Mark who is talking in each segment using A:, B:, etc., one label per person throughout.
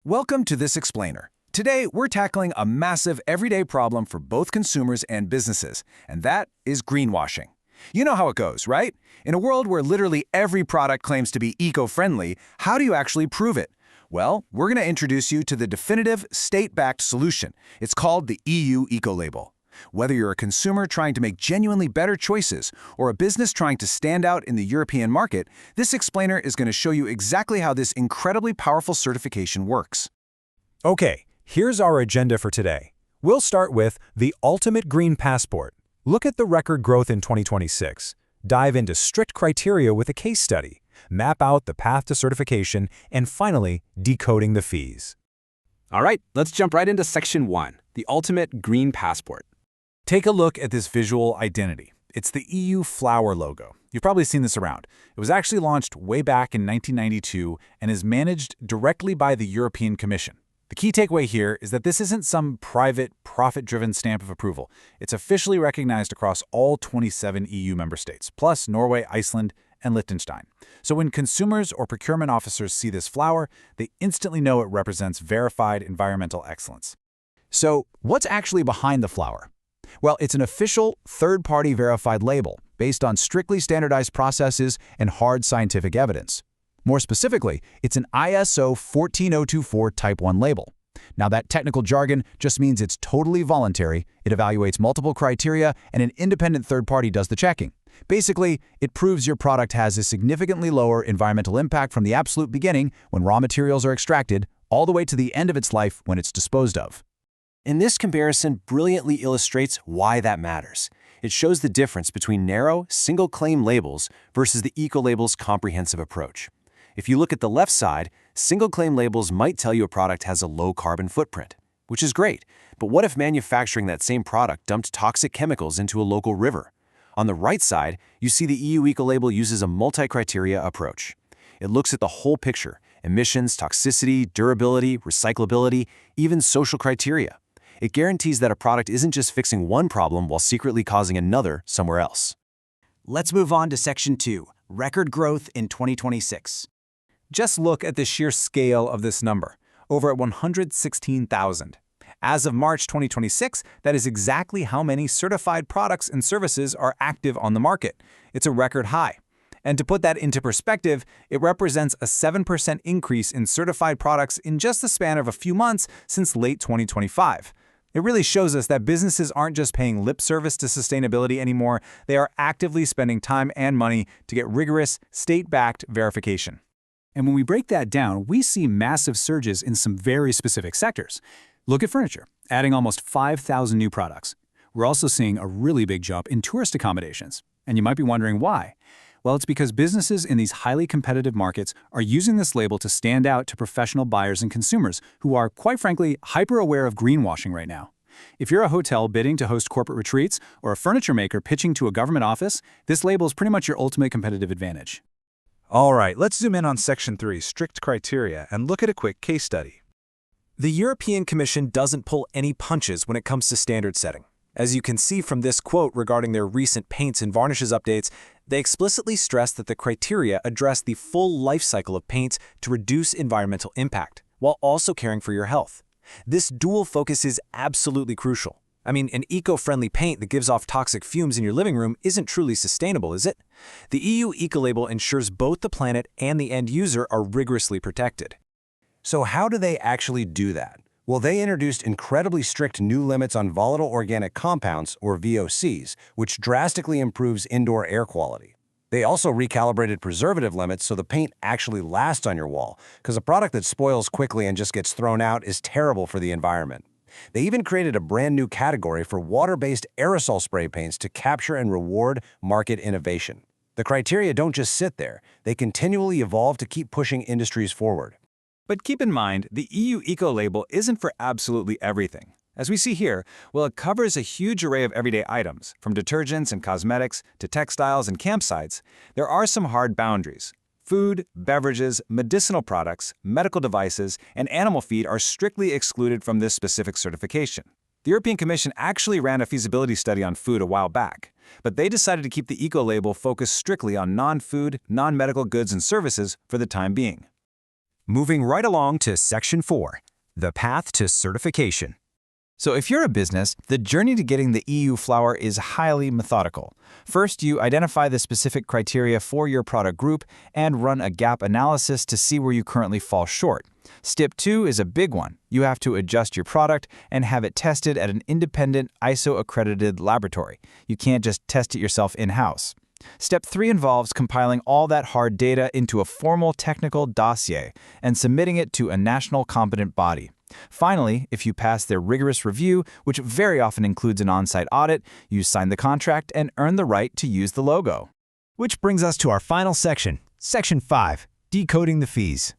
A: Welcome to This Explainer. Today, we're tackling a massive everyday problem for both consumers and businesses, and that is greenwashing. You know how it goes, right? In a world where literally every product claims to be eco-friendly, how do you actually prove it? Well, we're going to introduce you to the definitive, state-backed solution. It's called the EU Ecolabel. Whether you're a consumer trying to make genuinely better choices or a business trying to stand out in the European market, this explainer is going to show you exactly how this incredibly powerful certification works.
B: Okay, here's our agenda for today. We'll start with the ultimate green passport. Look at the record growth in 2026. Dive into strict criteria with a case study. Map out the path to certification, and finally, decoding the fees.
C: All right, let's jump right into Section 1, the ultimate green passport.
A: Take a look at this visual identity. It's the EU flower logo. You've probably seen this around. It was actually launched way back in 1992 and is managed directly by the European Commission. The key takeaway here is that this isn't some private, profit-driven stamp of approval. It's officially recognized across all 27 EU member states, plus Norway, Iceland, and Liechtenstein. So when consumers or procurement officers see this flower, they instantly know it represents verified environmental excellence. So what's actually behind the flower? Well, it's an official, third-party verified label based on strictly standardized processes and hard scientific evidence. More specifically, it's an ISO 14024 Type 1 label. Now, that technical jargon just means it's totally voluntary, it evaluates multiple criteria, and an independent third party does the checking. Basically, it proves your product has a significantly lower environmental impact from the absolute beginning, when raw materials are extracted, all the way to the end of its life when it's disposed of.
D: And this comparison brilliantly illustrates why that matters. It shows the difference between narrow, single-claim labels versus the Ecolabel's comprehensive approach. If you look at the left side, single-claim labels might tell you a product has a low carbon footprint, which is great. But what if manufacturing that same product dumped toxic chemicals into a local river? On the right side, you see the EU Ecolabel uses a multi-criteria approach. It looks at the whole picture: emissions, toxicity, durability, recyclability, even social criteria. It guarantees that a product isn't just fixing one problem while secretly causing another somewhere else.
E: Let's move on to Section 2, record growth in 2026.
B: Just look at the sheer scale of this number, over 116,000. As of March 2026, that is exactly how many certified products and services are active on the market. It's a record high. And to put that into perspective, it represents a 7% increase in certified products in just the span of a few months since late 2025. It really shows us that businesses aren't just paying lip service to sustainability anymore, they are actively spending time and money to get rigorous, state-backed verification.
F: And when we break that down, we see massive surges in some very specific sectors. Look at furniture, adding almost 5,000 new products. We're also seeing a really big jump in tourist accommodations. And you might be wondering why. Well, it's because businesses in these highly competitive markets are using this label to stand out to professional buyers and consumers who are, quite frankly, hyper-aware of greenwashing right now. If you're a hotel bidding to host corporate retreats or a furniture maker pitching to a government office, this label is pretty much your ultimate competitive advantage.
B: All right, let's zoom in on Section 3, strict criteria, and look at a quick case study.
G: The European Commission doesn't pull any punches when it comes to standard setting. As you can see from this quote regarding their recent paints and varnishes updates, they explicitly stress that the criteria address the full life cycle of paints to reduce environmental impact, while also caring for your health. This dual focus is absolutely crucial. I mean, an eco-friendly paint that gives off toxic fumes in your living room isn't truly sustainable, is it? The EU Ecolabel ensures both the planet and the end user are rigorously protected.
D: So how do they actually do that? Well, they introduced incredibly strict new limits on volatile organic compounds, or VOCs, which drastically improves indoor air quality. They also recalibrated preservative limits so the paint actually lasts on your wall, because a product that spoils quickly and just gets thrown out is terrible for the environment. They even created a brand new category for water-based aerosol spray paints to capture and reward market innovation. The criteria don't just sit there, they continually evolve to keep pushing industries forward.
A: But keep in mind, the EU Ecolabel isn't for absolutely everything. As we see here, while it covers a huge array of everyday items, from detergents and cosmetics to textiles and campsites, there are some hard boundaries. Food, beverages, medicinal products, medical devices, and animal feed are strictly excluded from this specific certification. The European Commission actually ran a feasibility study on food a while back, but they decided to keep the Ecolabel focused strictly on non-food, non-medical goods and services for the time being.
B: Moving right along to Section 4, the path to certification. So if you're a business, the journey to getting the EU flower is highly methodical. First, you identify the specific criteria for your product group and run a gap analysis to see where you currently fall short. Step 2 is a big one. You have to adjust your product and have it tested at an independent ISO-accredited laboratory. You can't just test it yourself in-house. Step 3 involves compiling all that hard data into a formal technical dossier and submitting it to a national competent body. Finally, if you pass their rigorous review, which very often includes an on-site audit, you sign the contract and earn the right to use the logo.
E: Which brings us to our final section, Section 5, decoding the fees.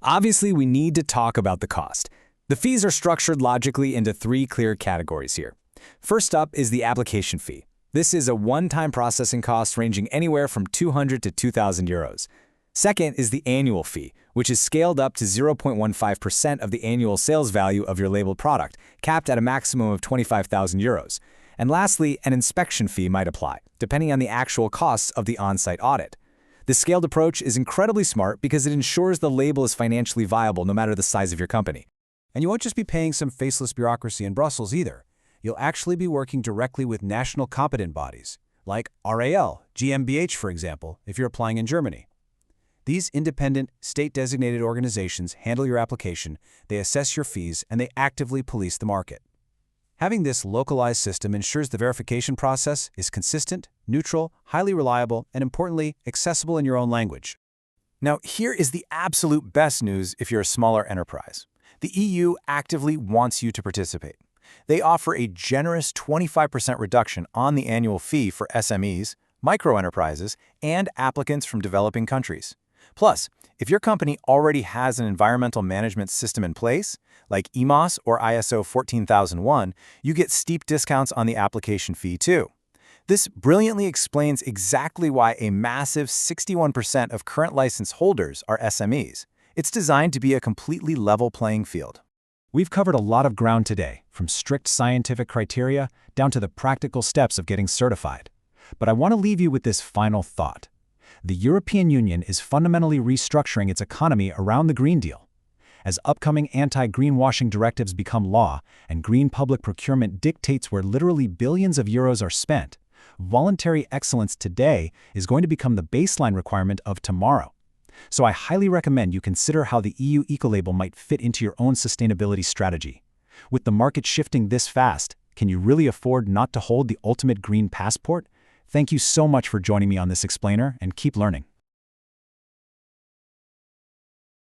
G: Obviously, we need to talk about the cost. The fees are structured logically into 3 clear categories here. First up is the application fee. This is a one-time processing cost ranging anywhere from 200 to 2,000 euros. Second is the annual fee, which is scaled up to 0.15% of the annual sales value of your labeled product, capped at a maximum of 25,000 euros. And lastly, an inspection fee might apply, depending on the actual costs of the on-site audit. This scaled approach is incredibly smart because it ensures the label is financially viable no matter the size of your company.
F: And you won't just be paying some faceless bureaucracy in Brussels either. You'll actually be working directly with national competent bodies, like RAL, GmbH, for example, if you're applying in Germany. These independent, state-designated organizations handle your application, they assess your fees, and they actively police the market. Having this localized system ensures the verification process is consistent, neutral, highly reliable, and importantly, accessible in your own language.
B: Now, here is the absolute best news if you're a smaller enterprise. The EU actively wants you to participate. They offer a generous 25% reduction on the annual fee for SMEs, microenterprises, and applicants from developing countries. Plus, if your company already has an environmental management system in place, like EMOS or ISO 14001, you get steep discounts on the application fee too. This brilliantly explains exactly why a massive 61% of current license holders are SMEs. It's designed to be a completely level playing field.
F: We've covered a lot of ground today, from strict scientific criteria down to the practical steps of getting certified. But I want to leave you with this final thought. The European Union is fundamentally restructuring its economy around the Green Deal. As upcoming anti-greenwashing directives become law and green public procurement dictates where literally billions of euros are spent, voluntary excellence today is going to become the baseline requirement of tomorrow. So I highly recommend you consider how the EU Ecolabel might fit into your own sustainability strategy. With the market shifting this fast, can you really afford not to hold the ultimate green passport? Thank you so much for joining me on this explainer, and keep learning.